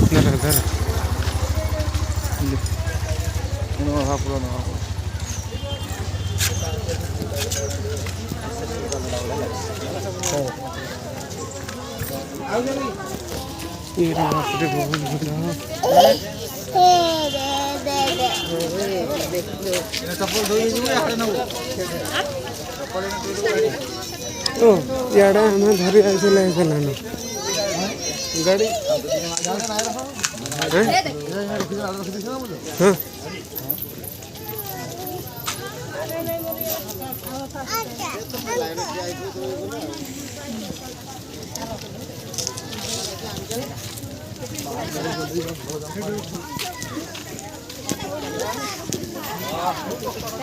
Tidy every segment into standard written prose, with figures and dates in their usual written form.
धर धर ये रास्ते बहुत बड़ा ओ याडा हमें धरी ऐसे ले चलाना गाड़ी हाँ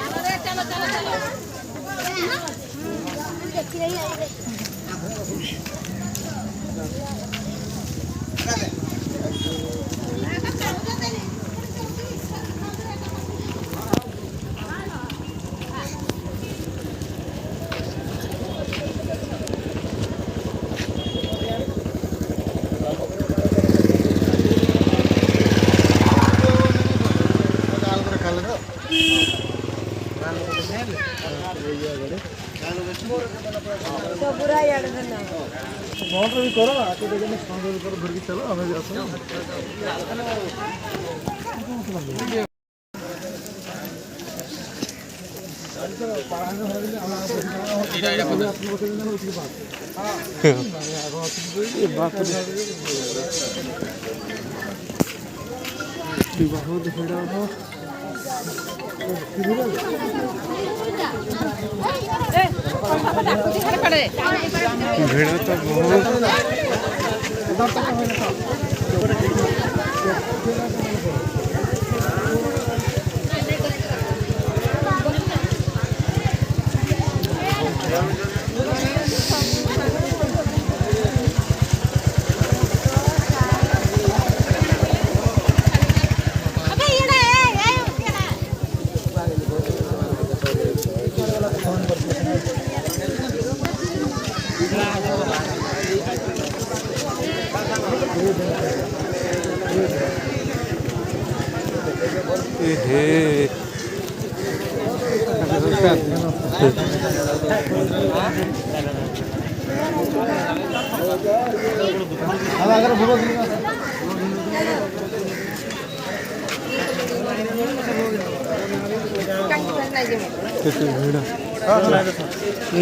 चलो चलो चलो मॉडल भी करो आके देखने सामने ऊपर भर के चलो हमें जाते हैं ये बात बहुत बड़ा हो भीड़ तो बहुत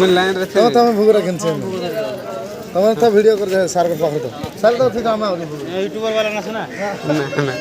लाइन रखे तमें भूग रखें तमें तो वीडियो कर दे सार को पकड़ दो सार तो ठीक काम है यूट्यूबर वाला ना सुना ना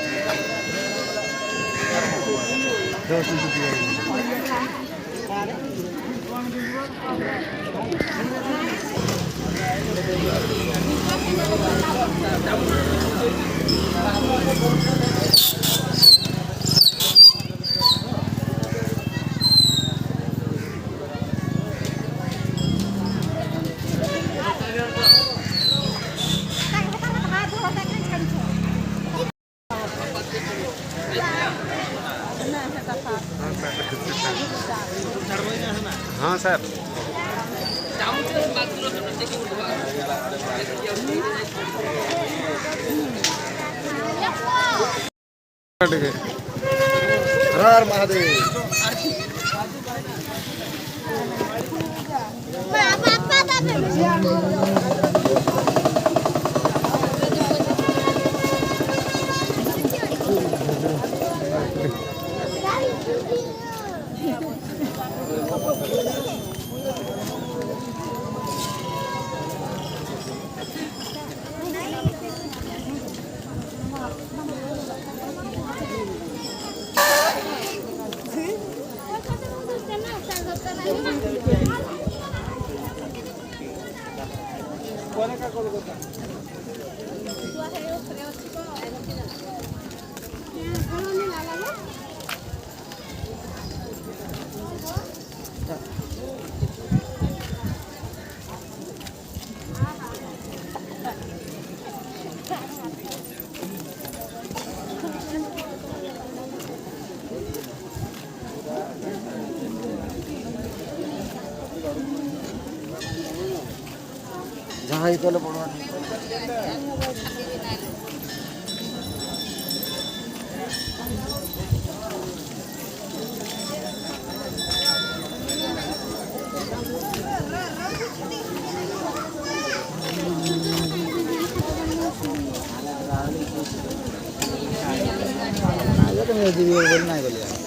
हाँ सर हर हर महादेव ଭାଇ କଲେ ପଡ଼ବା नहीं बोलिए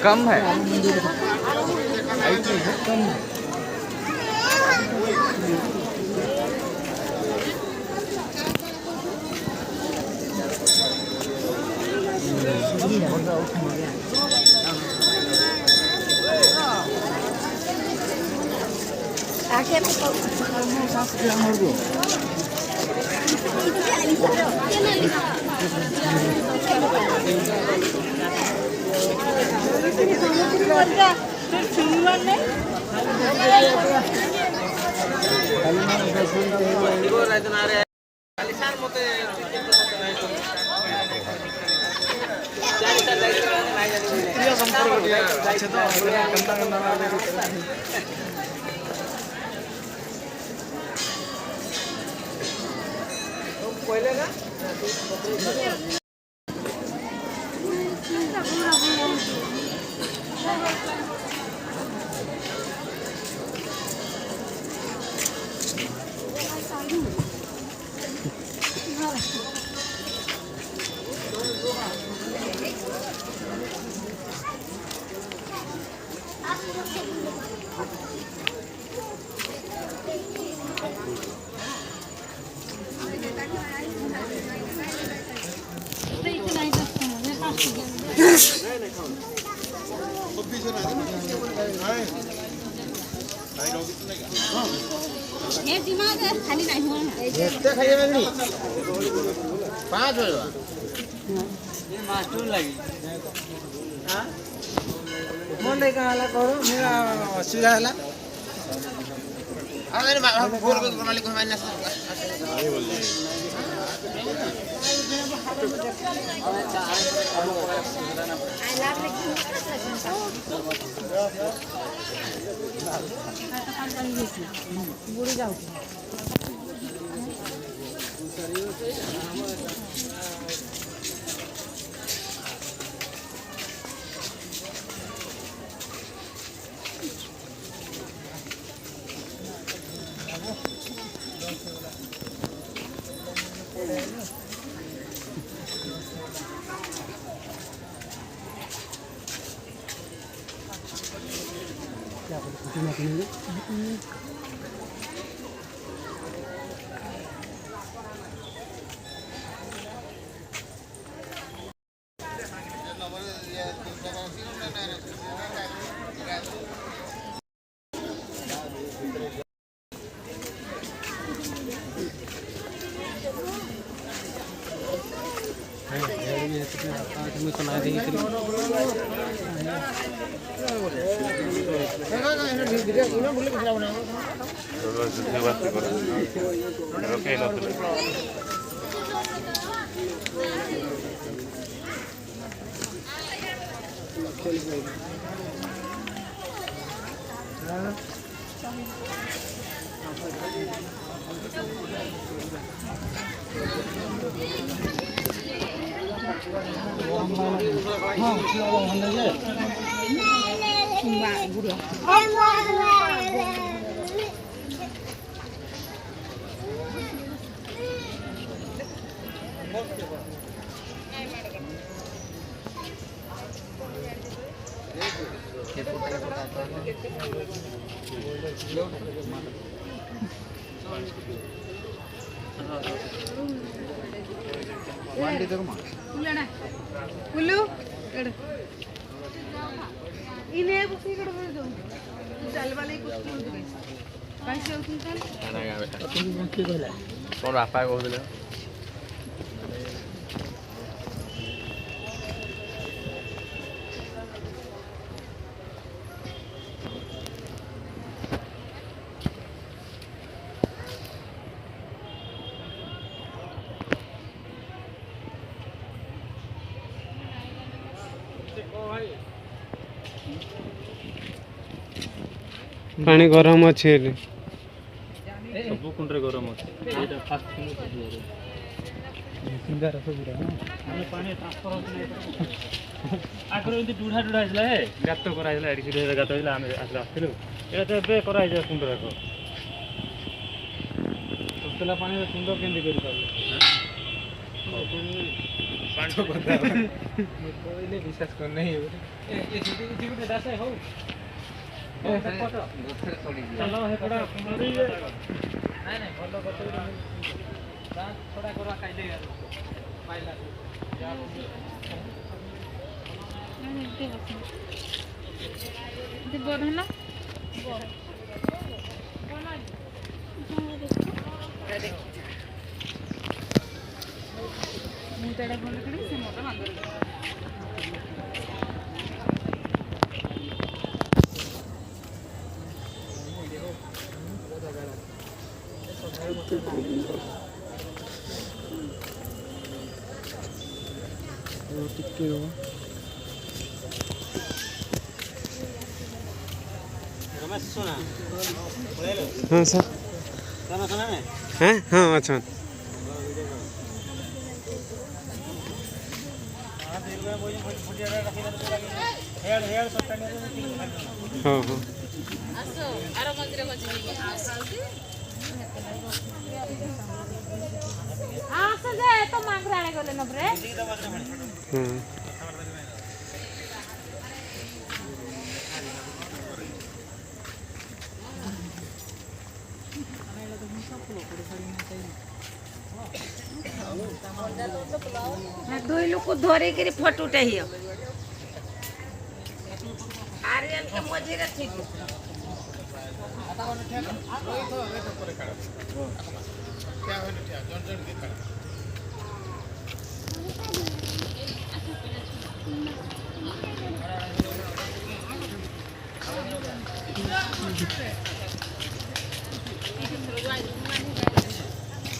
कम है कम ये दिमाग खाली नहीं हुआ है एते खाइए में पांच बजे ये मास्टर लगी हां मन नहीं कहाला करो मेरा असुविधा हला आ मैंने फोन कर मालिक को मैंने बुढ़ी जाओ ಹುಲ್ಲು ಇಲ್ಲೇ ಬುಕ್ಕಿ ಕಡೆ ಹೋಯ್ತು ଚାଲବାଲେ କୁସ୍ତି ହଉଥିଲେ କାହିଁକି ହଉଥିଲେ କ'ଣ ବାପା କହୁଥିଲେ ପାଣି ଗରମ ଅଛି ହେଲେ ସବୁ କୁଣ୍ଡରେ ଗରମ ଅଛି ଏଇଟା ଫାଷ୍ଟ ପାଣି ଟ୍ରାନ୍ସଫର ଆଗରୁ ଏମିତି ଡୁଢା ହେଇଥିଲା ହେ ଗାତ କରାହେଇଥିଲା ଏଠି ଗାତ ହେଇଥିଲା ଆମେ ଆସିଥିଲୁ ଏଇଟା ତ ଏବେ କରାହେଇଥିଲା କୁଣ୍ଡ ଯାକ ତୋଲା ପାଣିରେ ସୁନ୍ଦର କେମିତି କରିପାରିଲେ କହିଲେ ବିଶ୍ୱାସ କରୁନାହିଁ ହଉ ଚାଲ ହେପଡ଼ା ନାଇଁ ଭଲ ଗଛ ଛଡ଼ା କରିବା ଖାଇଲେ ପାଇଲା ବଡ଼ ହେଲା ମୁଁ ତ ଏଇଟା ଭଲ କରିବି ସେ ମୋଟା ବାନ୍ଧ रमेश सुना हाँ सर रमेश सुना में हैं हाँ अच्छा हाँ हाँ तो मांगराणे गले न ब्रे हाँ दुई लोग को धरे के फोटो उठाइयो आर्यन के मझे ठीक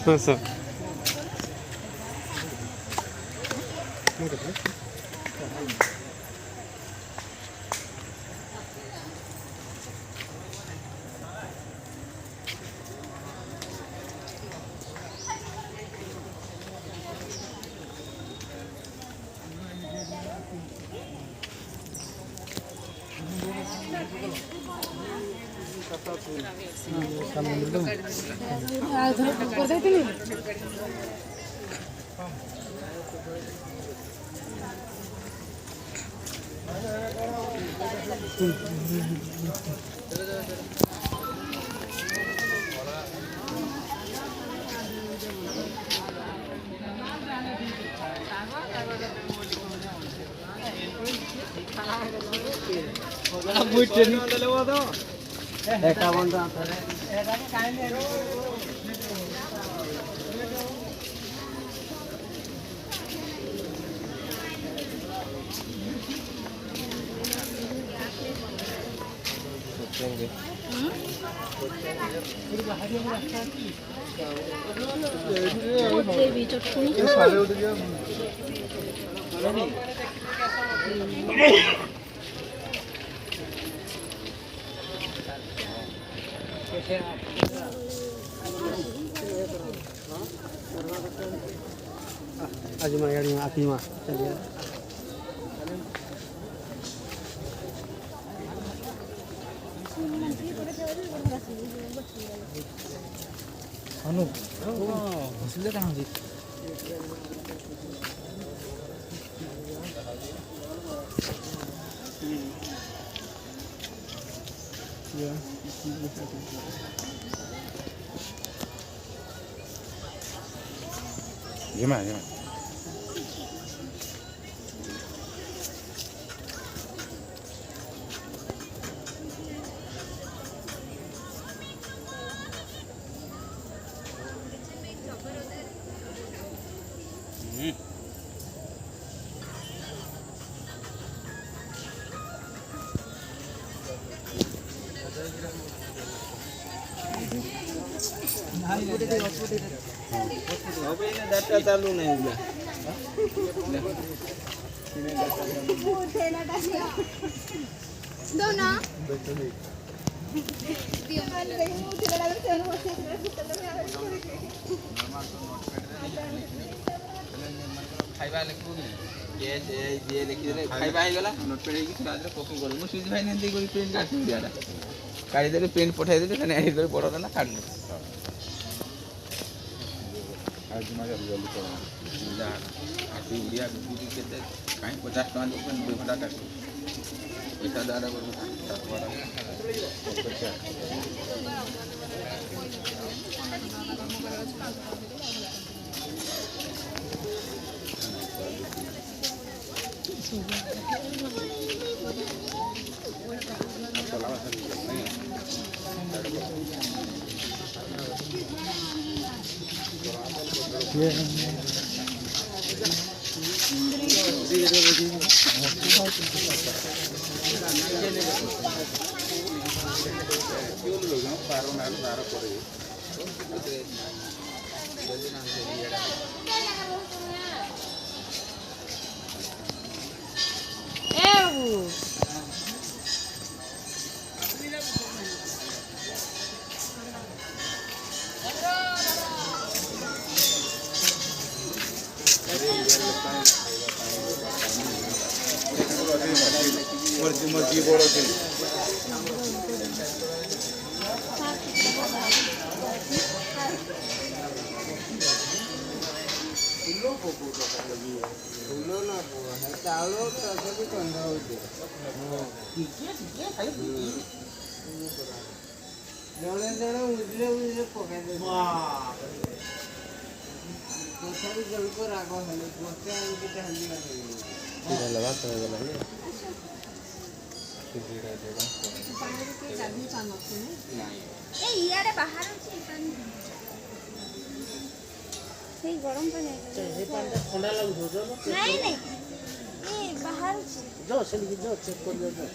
हाँ सर आजमा गाड़ी में आती माँ चलिए अनु हसिले कहाँ जी Gimana? डाटा चालू नहीं हुआ दो ना खाइबा लेखु ये लेखिले खाइबा हे गला नोटपैड हे कि राजरे कॉपी कर मु सुजी भाई ने दे गई पेन काटी दियाला काटी देले पेन पठाई देले कने हे बड़ देला काढले आज माझ्या जल्दी करा जा आती उड़िया गुडी केते काई 50 टका लोकन 2 घंटा काटी पैसा दारा कर मर्जी बोलो थे फूलो ना हुआ है चावलो तो सभी कंधा होते जड़े जड़े उजले पका दे कोठारी जल को रागो है गोटे आंकी हल्दी का ये लगा तो लगा ये ए इयारे बाहर अछि पानी সেই গরম পানি এই পানিটা ঠান্ডা লাগবে তো নাই নাই এই বাহার যাও সেদিকে যাও চেক করে যাও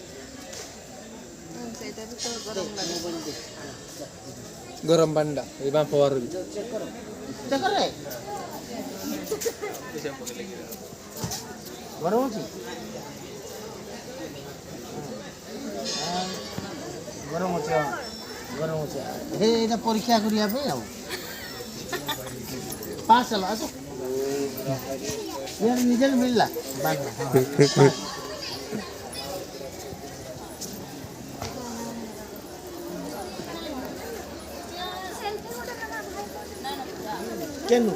সেটা তো গরম লাগে गरम पानी এই বাম পাওয়ার চেক করো গরম আছে गरम होचे हे एटा परीक्षा करिया पे आउ पास चला आसो यार निजल मिलला केनु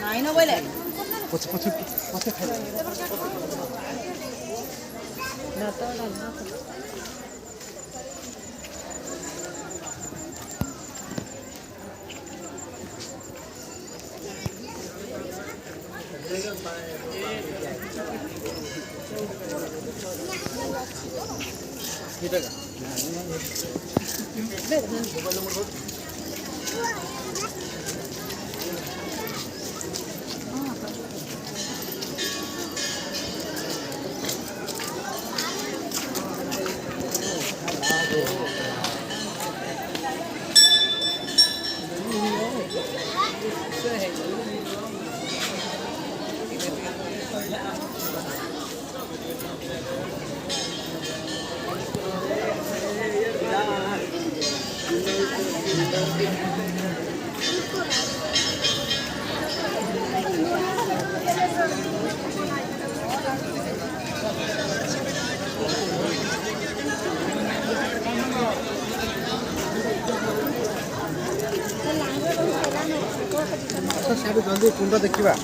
নাই না বলে पछे खाइ না তো না जल्दी कुंड देखा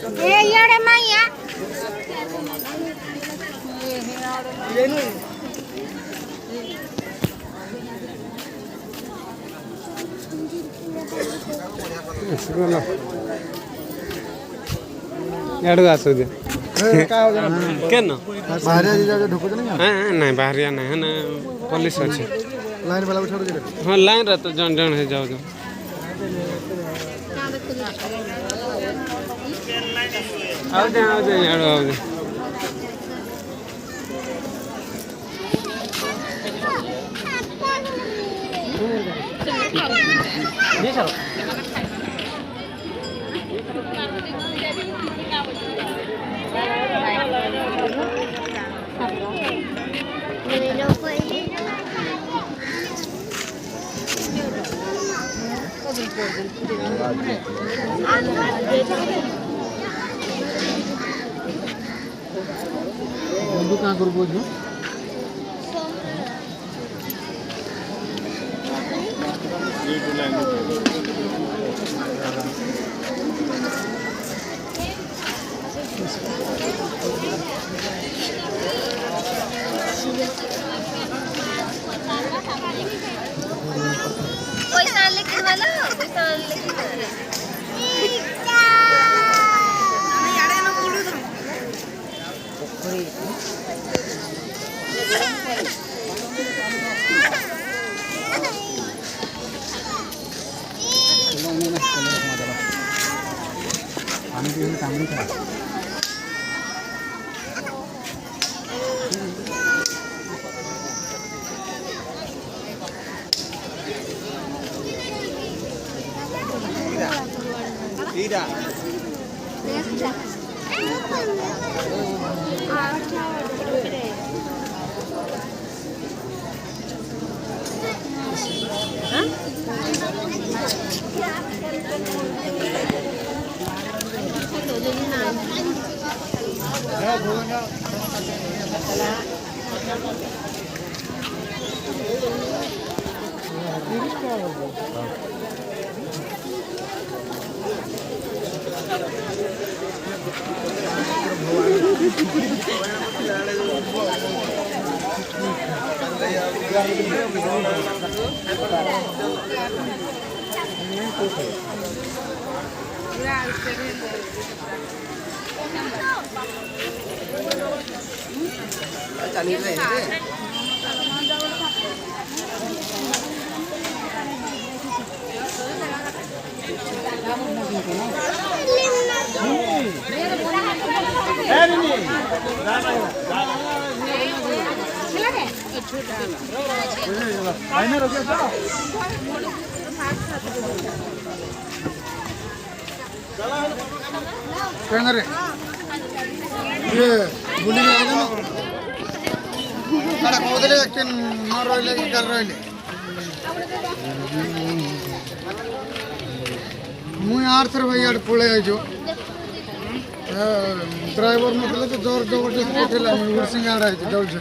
इकडे माया याडू आसू दे केन बाहर ढुकुच नहीं बाहरिया नहीं है पुलिस अच्छे लाइन वाला छोड़ हाँ लाइन रहा तो जन जन है जाओ आओ दे याडू आओ दे जी सर बंधु कहाँ कर बोझ पैसा लेके वाला पैसा लेके पानी पीने काम नहीं करा रे ये बुली आ जानो अरे कोदले के न रहले की कर रहले मु यार थर भाई यार पळे आजो ड्राइवर मतलब तो जोर जोर से बैठला मैं सिंह आ रहा है दौड़ से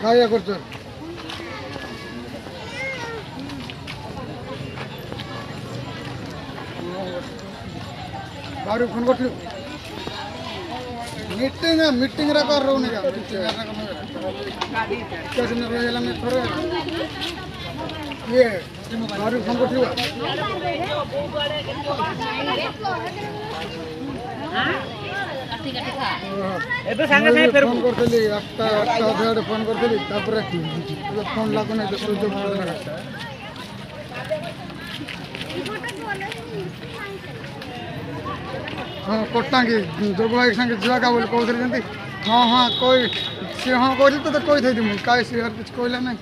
ଖାଇବା କରୁଛ ବାହାରୁ ଫୋନ୍ କରିଥିଲୁ ମିଟିଂ ରା କର ରହୁନି ରହିଗଲାନି ଥରେ ଇଏ ବାହାରୁ ଫୋନ୍ କରିଥିଲୁ ଏବେ ସାଙ୍ଗେ ସାଙ୍ଗେ ଫେର ଫୋନ୍ କରିଥିଲି 8ଟା ଅଧେ ଫୋନ୍ କରିଥିଲି ତାପରେ ଫୋନ୍ ଲାଗୁନି ହଁ କଟାଙ୍କି ଯୋଗ ଭାଇ ସାଙ୍ଗେ ଯିବା କା ବୋଲି କହୁଥିଲି ଯେମିତି ହଁ କହି ସିଏ ହଁ କହିଲି ତୋତେ କହିଥାଇଥିଲି ମୁଁ କାହିଁ ସିଏ କିଛି କହିଲା ନାହିଁ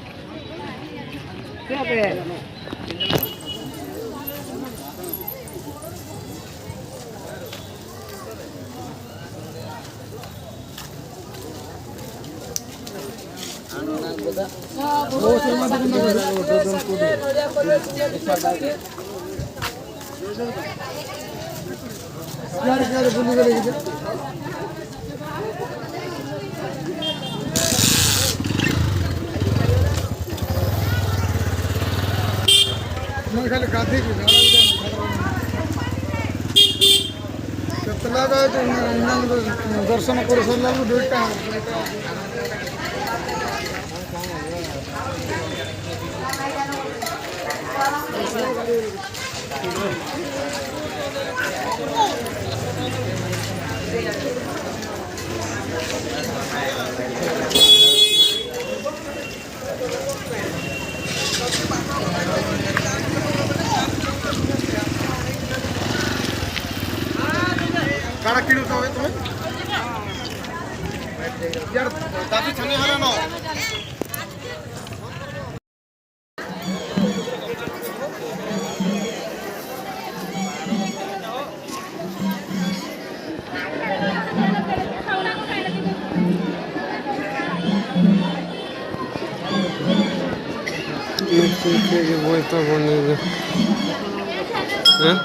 ବୁଲିଗଲେ ମୁଁ ଖାଲି ଗାଧେଇକି କେତେଟା ଦର୍ଶନ କରି ସାରିଲା ବେଳକୁ 2ଟା କାଣା କିଣୁଛ ତୁମେ ଦାଦି ଛାନି ହେଲା ନ वही तो बनेगा हाँ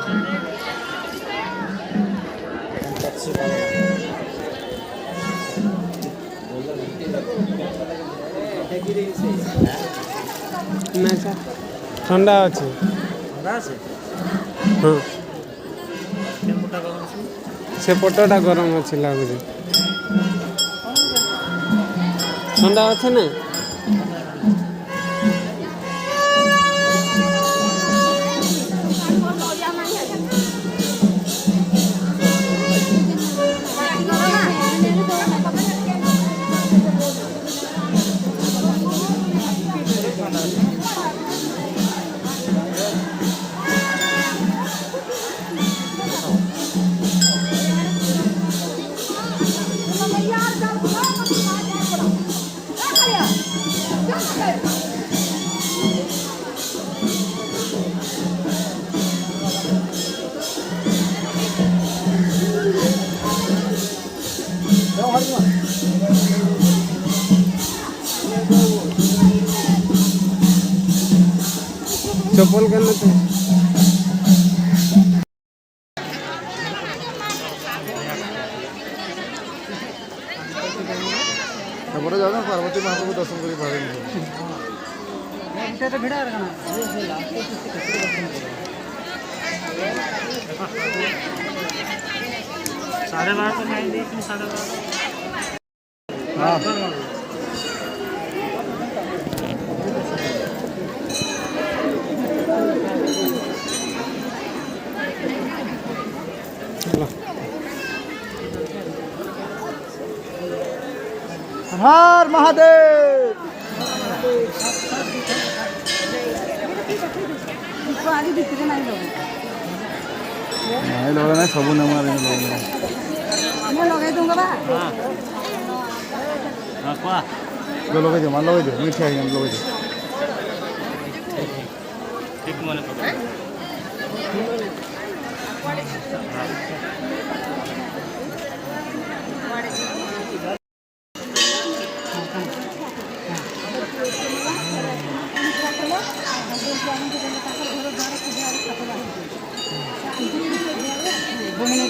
नहीं सर ठंडा अच्छे हाँ से पटटा गरम अच्छे लगुच ठंडा अच्छे ना चप्पल करना थे जाओ पार्वती महाप्रभु दर्शन करी साढ़े 12 तो नहीं देखी 12:30 हाँ हर महादेव नहीं लोग ना सब नंबर लगे दूंगा बा जो लोग मान लोग मीठे हैं लोग ठीक माने पकड़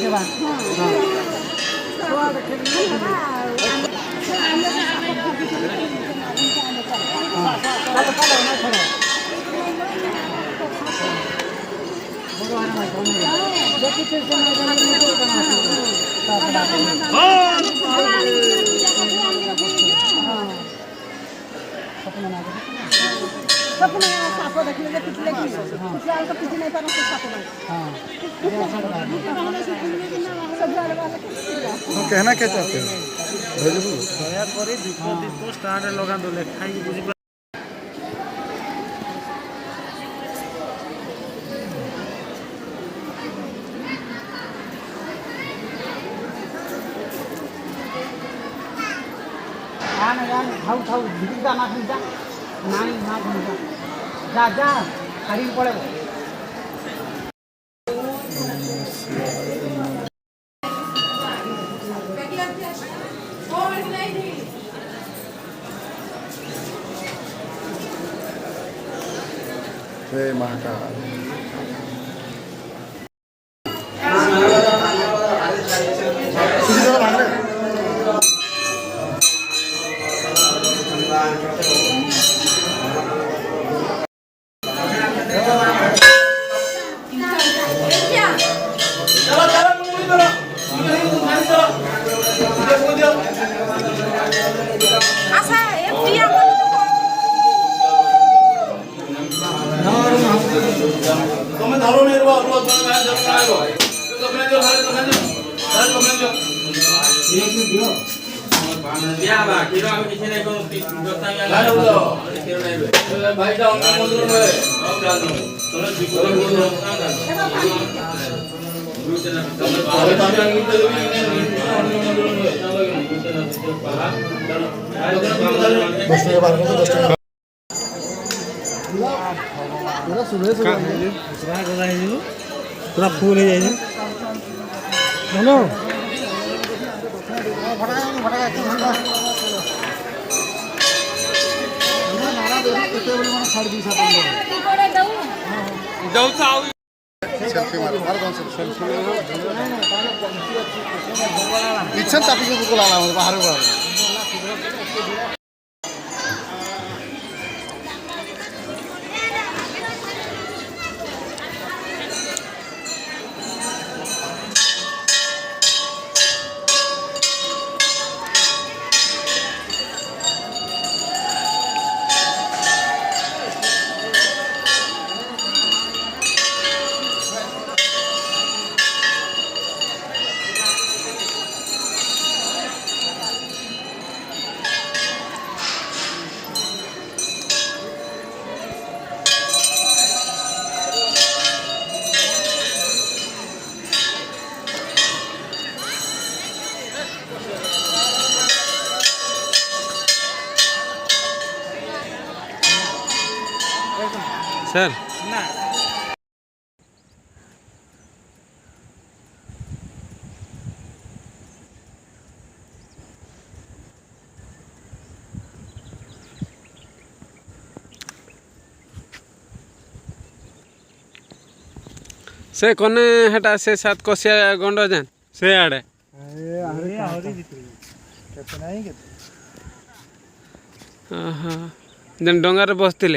हाँ साप देखले पिछले की पिछले तो पिछले नहीं पर साप हां कहना क्या चाहते हैं दया करी दीपो स्टार्ट लगा दो खाई बुझी खाऊ खाऊ भिजा ना भिजा नहीं ना भिजा जा जा खाली पड़े जय महाकाल पूरा फूल हो जाए हेलो इच्छा चापी को लाना बाहर सर से कोने हटा से सात कोसिया गंड जान से आड़े जन डंगार बसते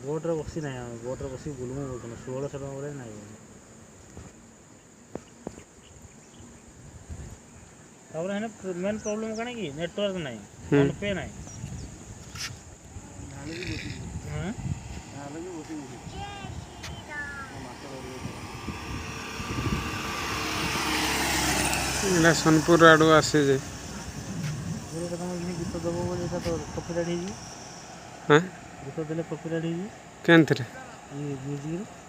बोट्रे बसी ना बोट्रे बसी बुलूम बोलते 1600 टका बोले ना तापर है मेन प्रॉब्लम कने की नेटवर्क नहीं फोन पे नहीं हां इला सोनपुर आडू आसे जे बोले तो गीत दबो बोले तो कॉपीराइट ही हां गीत देले कॉपीराइट ही केनथरे ये म्यूजिक